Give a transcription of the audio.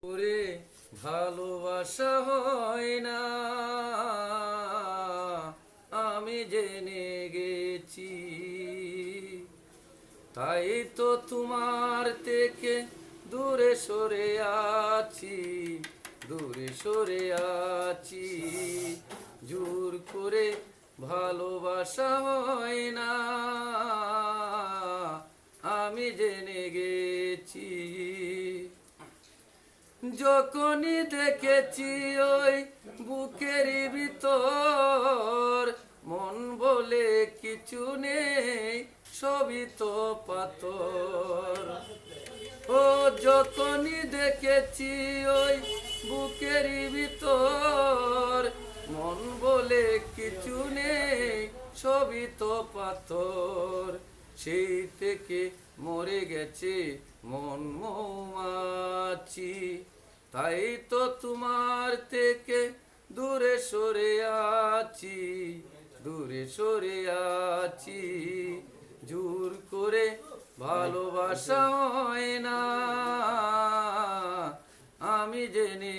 ওরে ভালোবাসা হয় না, আমি জেনে গেছি। তাই তো তোমার থেকে দূরে সরে আছি, দূরে সরে আছি। জোর করে ভালোবাসা হয় না, আমি জেনে গেছি। যখনই দেখেছি ওই বুকের ভিতর, মন বলে কিছু নেই, সবই তো পাথর। ও যখনই দেখেছি ওই বুকের ভিতর, মন বলে কিছু নেই, সবই তো পাথর। সেই থেকে মরে গেছে মন মৌমাছি। তাই তো তোমার থেকে দূরে সরে আছি, দূরে সরে আছি। জোর করে ভালোবাসা হয় না, আমি জেনে